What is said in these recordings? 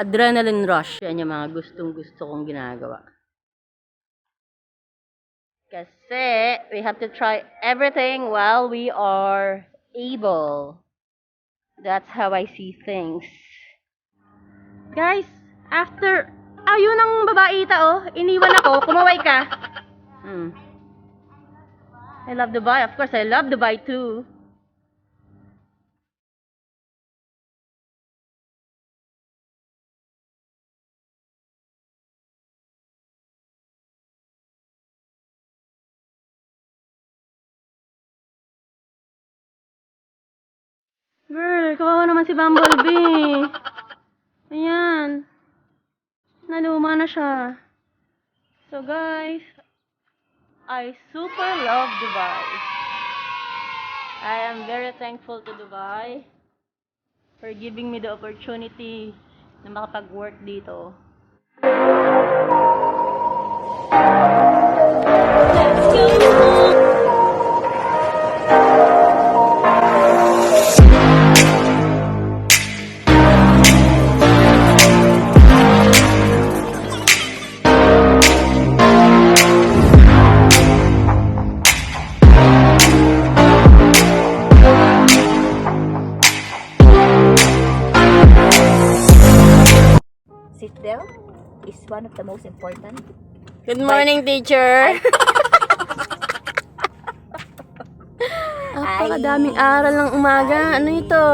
adrenaline rush. Yan yung mga gustong-gusto kong ginagawa. Kasi we have to try everything while we are able. That's how I see things. Guys, after... Ayun ang babaita oh. Iniwan ako. Kumaway ka. I love Dubai. Of course, I love Dubai too. Girl, kawawa naman si Bumblebee. Ayan. Naluma na siya. So guys, I super love Dubai. I am very thankful to Dubai for giving me the opportunity na makapag-work dito. Let's go! Seatbelt is one of the most important. Good morning, teacher! Napakadaming aral ng umaga. Ano ito?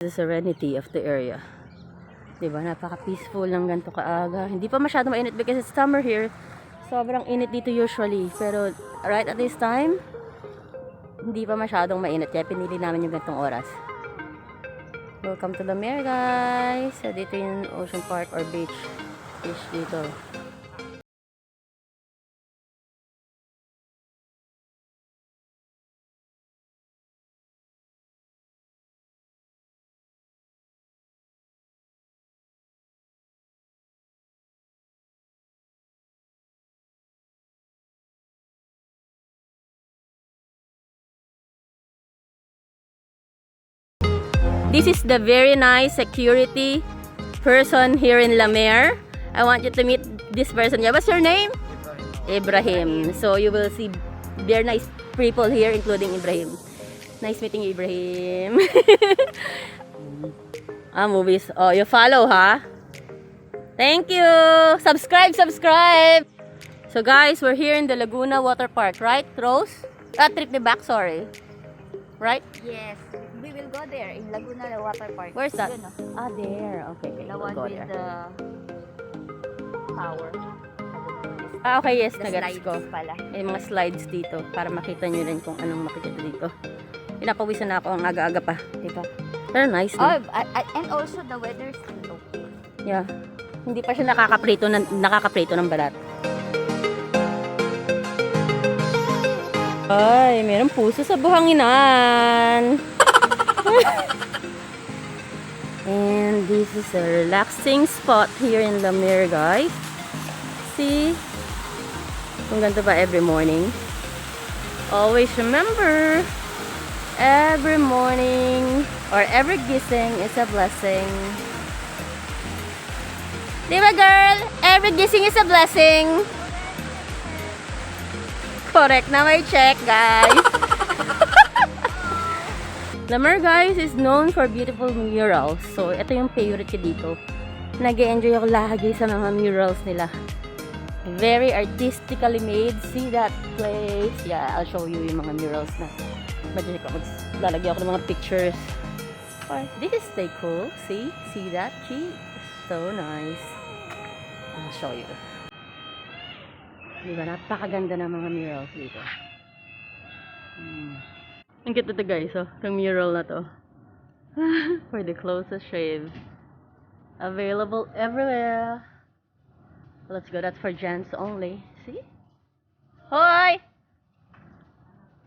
The serenity of the area. Diba? Napaka-peaceful ng ganito kaaga. Hindi pa masyado mainit because it's summer here. Sobrang init dito usually. Pero right at this time, hindi pa masyadong mainit. Kaya pinili namin yung ganitong oras. Welcome to Lamer, guys. So, dito yung ocean park or beach. Beach dito. This is the very nice security person here in Lamer. I want you to meet this person. Yeah, what's your name? Ibrahim. So you will see very nice people here, including Ibrahim. Nice meeting you, Ibrahim. Movies. Oh, you follow, ha? Thank you! Subscribe, subscribe! So guys, we're here in the Laguna Water Park, right, Rose? Trip me back, sorry. Right? Yes, we will go there in Laguna Water Park. Where's that? Yun, There. Okay, the we'll one go with there. the power. Okay, yes, The nagets slides ko. pala. May mga slides dito para makita nyo rin kung anong makikita dito. Pinapawisan na ako ang aga-aga pa, diba? Pero nice, no? Oh, and also the weather is still okay. Yeah. Hindi pa siya nakakaprito ng balat. Ay, meron puso sa buhanginan. And this is a relaxing spot here in Lamere, guys. See? Kung ganito ba every morning? Always remember, every morning or every gising is a blessing. Diba, girl? Every gising is a blessing. Correct na, may check, guys. Lamere, guys, is known for beautiful murals. So, ito yung favorite ko dito. Nag-enjoy ako lagi sa mga murals nila. Very artistically made. See that place? Yeah, I'll show you yung mga murals na. Lalagyan ako ng mga pictures. Oh, this is stay cool. See that? See? So nice. I'll show you. Diba? Napakaganda ng mga murals dito. Ang cute ito, guys. Oh, yung mural na to. For the closest shave. Available everywhere. Let's go. That's for gents only. See? Hoy!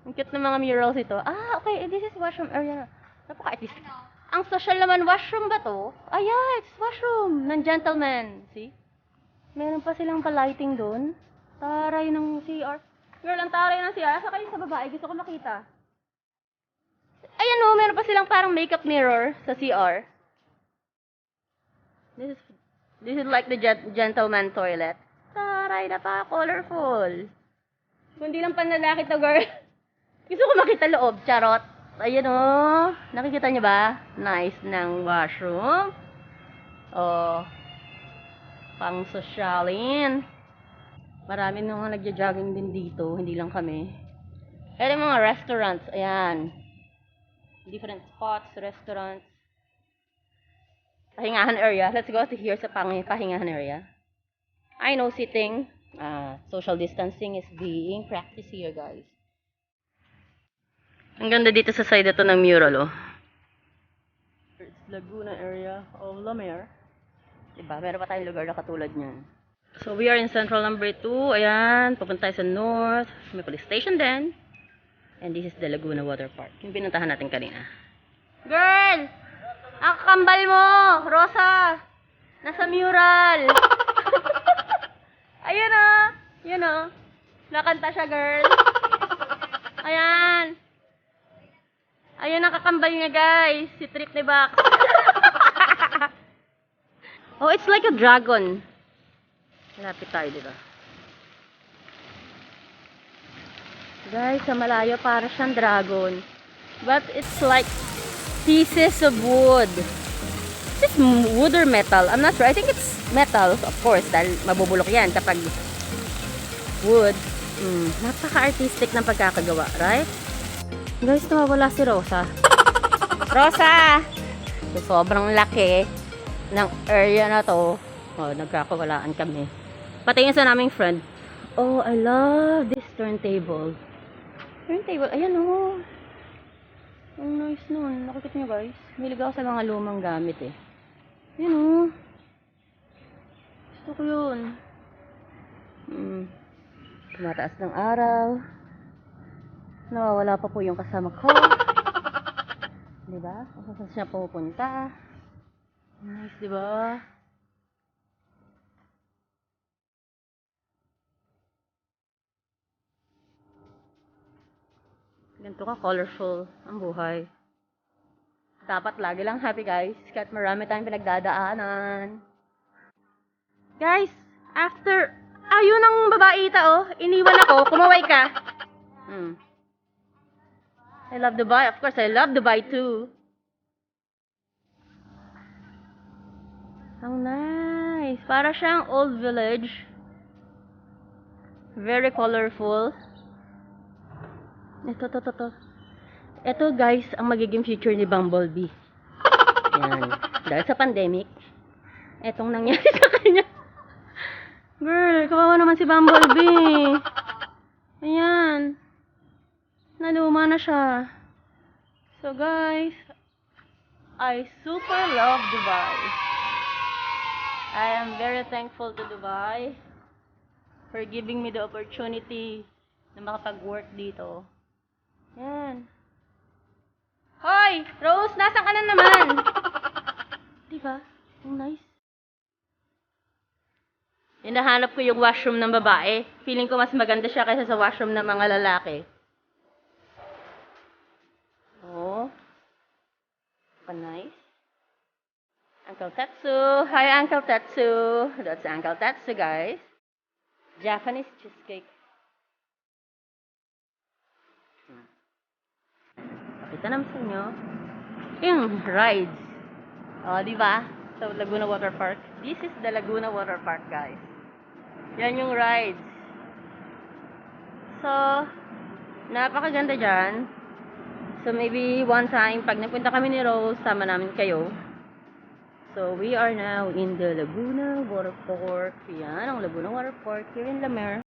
Ang cute ng mga murals ito. Okay. This is washroom area. Napaka-artistic. Ang social naman, washroom ba to? Yeah, it's washroom ng gentleman. See? Meron pa silang pa-lighting doon. Taray ng CR. Girl, ang taray ng CR. Asa kayo sa babae? Gusto ko makita. Ayan o, meron pa silang parang makeup mirror sa CR. This is like the gentleman toilet. Taray, napaka-colorful. Kundi lang panlalaki to, girl. Gusto ko makita loob, charot. Ayan o. Nakikita niyo ba? Nice ng washroom. Oh. Pang sosyalin. Marami nang nagja-jogging din dito. Hindi lang kami. Ayan yung mga restaurants. Ayan. Different spots, restaurants. Pahingahan area. Let's go to here sa pahingahan area. I know sitting. Social distancing is being practiced here, guys. Ang ganda dito sa side ito ng mural, oh. It's Laguna area of Lamere. Diba? Meron pa tayong lugar na katulad niyan. So, we are in Central number 2. Ayan. Pupunta tayo sa north. May police station din. And this is the Laguna Water Park. Yung pinuntahan natin kanina. Girl! Ang kambal mo! Rosa! Nasa mural! Ayun o! Yun o. Nakanta siya, girl. Ayan. Ayun ang kakambal niya, guys. Si Trip ni Bax. Oh, it's like a dragon. Malapit tayo, diba? Guys, sa malayo para siyang dragon. But it's like pieces of wood. Is this wood or metal? I'm not sure. I think it's metal, of course, dahil mabubulok yan kapag wood. Napaka-artistic ng pagkakagawa, right? Guys, nawawala si Rosa. Rosa! So, sobrang laki ng area na to. Oh, nagkakawalaan kami. Pati yung sa naming friend. Oh, I love this turntable. Turntable, ayan oh. Ang nice nun. Nakikita nyo, guys. Milig ako sa mga lumang gamit eh. Ayan oh. Gusto ko yun. Tumataas ng araw. Nawawala pa po yung kasama ko. Diba? Kung saan siya pupunta. Nice, diba? Ganito ka, colorful ang buhay. Dapat lagi lang happy, guys. Kahit marami tayong pinagdadaanan. Guys, after... Ayun ang babaita, oh. Iniwan ako. Kumaway ka. I love Dubai. Of course, I love Dubai too. How nice. Para siyang old village. Very colorful. Ito. Ito guys, ang magiging future ni Bumblebee. Yan. Dahil sa pandemic, etong nangyari sa kanya. Girl, kawawa naman si Bumblebee. Ayan. Naluma na siya. So guys, I super love Dubai. I am very thankful to Dubai for giving me the opportunity na makapag-work dito. Yan. Hoy! Rose, nasan ka na naman? Diba? Ang nice. Hinahanap ko yung washroom ng babae. Feeling ko mas maganda siya kaysa sa washroom ng mga lalaki. Oh. Nice. Uncle Tetsu. Hi, Uncle Tetsu. That's Uncle Tetsu, guys. Japanese cheesecake. Pakita naman sa inyo. Yung rides. O, di ba? Sa Laguna Water Park. This is the Laguna Water Park, guys. Yan yung rides. So, napakaganda dyan. So, maybe one time, pag napunta kami ni Rose, sama namin kayo. So, we are now in the Laguna Water Park. Yan, ang Laguna Water Park here in La Mer.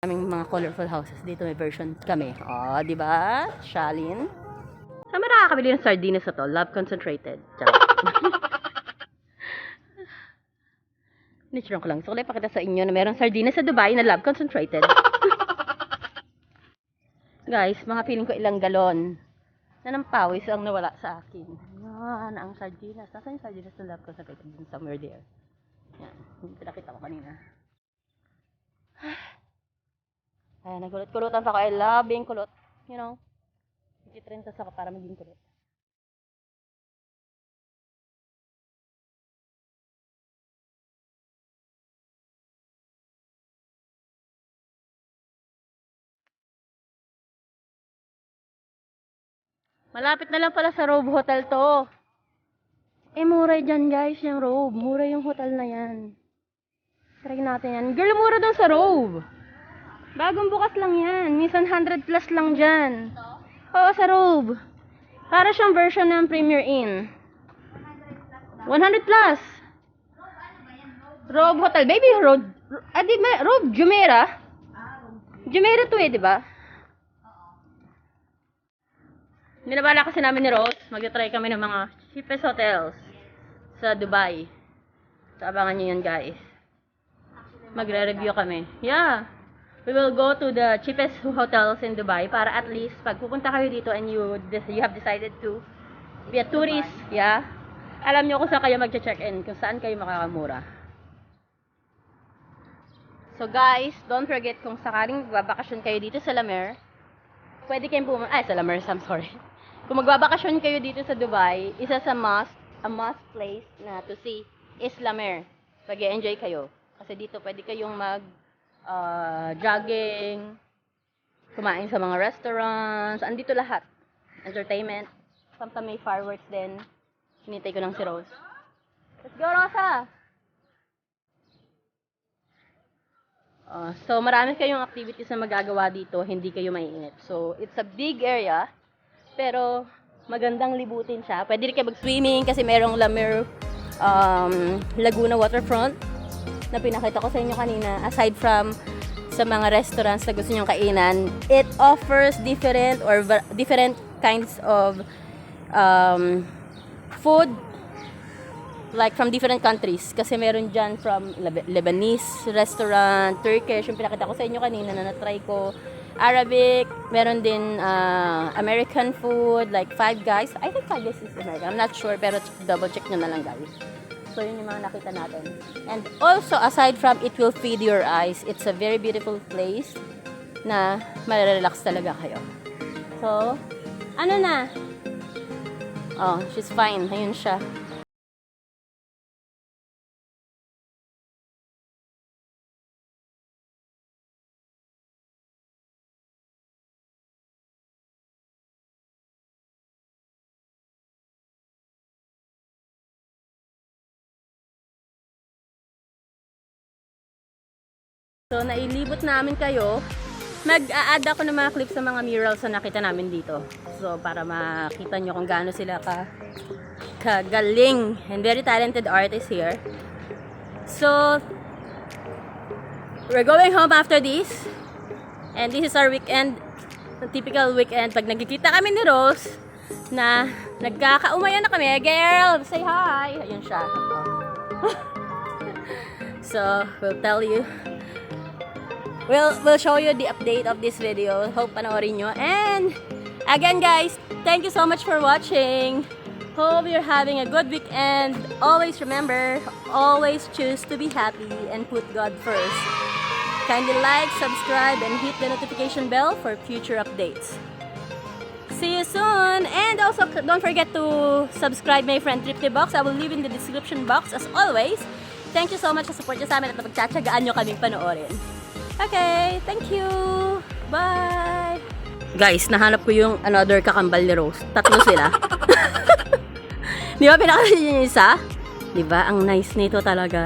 Aming mga colorful houses. Dito may version kami. O, di ba? Shalin. Saan ba nakakabili ng sardinas na to? Love concentrated. Charot. Nichiron ko lang. So, kung ipakita sa inyo na merong sardinas sa Dubai na love concentrated. Guys, mga feeling ko ilang galon na ng pawis ang nawala sa akin. Yan, ang sardinas. Nasaan yung sardinas na love concentrated? Somewhere there. Yan. Pinakita ko kanina. Ayan, nagkulot-kulutan pa ako. I love being kulot. You know, ikitrentas ako para maging kulot. Malapit na lang pala sa Robe Hotel to. Eh, mura dyan guys, yung Robe. Mura yung hotel na yan. Try natin yan. Girl, mura dun sa Robe. Bagong bukas lang yan. Minsan 100 plus lang dyan. Oo, sa Robe. Para siyang version ng Premier Inn. 100 plus. Robe Hotel. Baby, Robe. Robe Jumeirah. Jumeirah to eh, di ba? Binabala kasi namin ni Rose. Mag-try kami ng mga cheapest hotels sa Dubai. So, abangan nyo yan, guys. Magre-review kami. Yeah. We will go to the cheapest hotels in Dubai para at least pag pupunta kayo dito and you have decided to be a tourist, yeah, alam nyo kung saan kayo mag-check-in, kung saan kayo makakamura. So guys, don't forget kung sakaling magbabakasyon kayo dito sa La Mer, pwede kayong sa La Mer, I'm sorry. Kung magbabakasyon kayo dito sa Dubai, isa sa a must place na to see is La Mer. Pag-enjoy kayo. Kasi dito pwede kayong jogging, kumain sa mga restaurants, andito lahat. Entertainment. Sometimes may fireworks din. Hinintay ko lang si Rose. Let's go, Rosa! So, marami kayong activities na magagawa dito, hindi kayo maiinit. So, it's a big area, pero magandang libutin siya. Pwede rin kayo mag-swimming kasi merong La Mer Laguna Waterfront na pinakita ko sa inyo kanina. Aside from sa mga restaurants na gusto nyong kainan, it offers different kinds of food like from different countries. Kasi meron dyan from Lebanese restaurant, Turkish, yung pinakita ko sa inyo kanina na na-try ko, Arabic, meron din American food, like Five Guys. I think Five Guys is American. I'm not sure, pero double check nyo na lang, guys. So, yun yung mga nakita natin. And also, aside from it will feed your eyes, it's a very beautiful place na marerelax talaga kayo. So, ano na? Oh, she's fine. Ayun siya. So, nailibot namin kayo. Mag-a-add ako ng mga clips sa mga murals na nakita namin dito. So, para makita nyo kung gaano sila kagaling and very talented artists here. So, we're going home after this. And this is our weekend, typical weekend. Pag nagkikita kami ni Rose, na nagkakaumayan na kami. Girl, say hi! Ayun siya. So, we'll show you the update of this video. Hope panoorin nyo. And again guys, thank you so much for watching. Hope you're having a good weekend. Always remember, always choose to be happy and put God first. Kindly like, subscribe, and hit the notification bell for future updates. See you soon! And also, don't forget to subscribe my friend Tripty Box. I will leave in the description box as always. Thank you so much sa support nyo sa amin at napagtsatsagaan nyo kaming panoorin. Okay, thank you. Bye. Guys, nahanap ko yung another kakambal ni Rose. Tatlo sila. Di ba pinakita niyo yung isa? Di ba? Ang nice nito talaga.